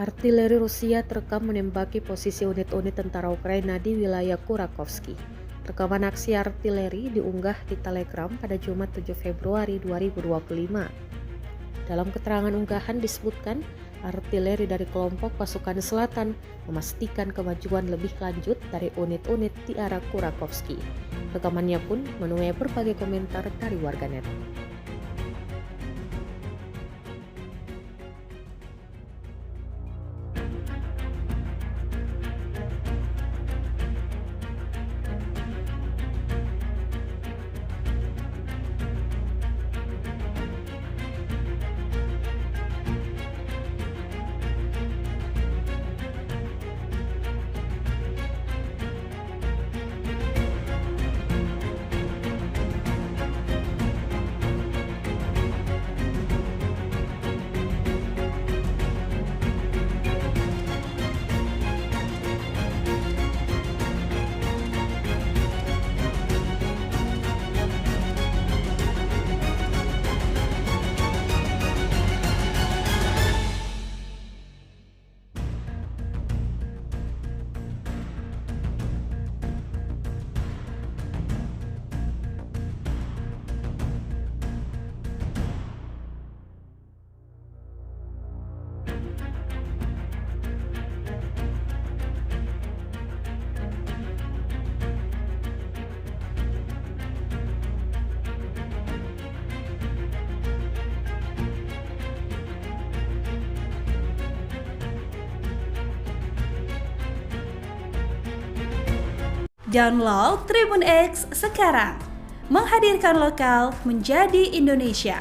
Artileri Rusia terekam menembaki posisi unit-unit tentara Ukraina di wilayah Kurakovsky. Rekaman aksi artileri diunggah di Telegram pada Jumat 7 Februari 2025. Dalam keterangan unggahan disebutkan, artileri dari kelompok pasukan selatan memastikan kemajuan lebih lanjut dari unit-unit di arah Kurakovsky. Rekamannya pun menuai berbagai komentar dari warganet. Download Tribun X sekarang, menghadirkan lokal menjadi Indonesia.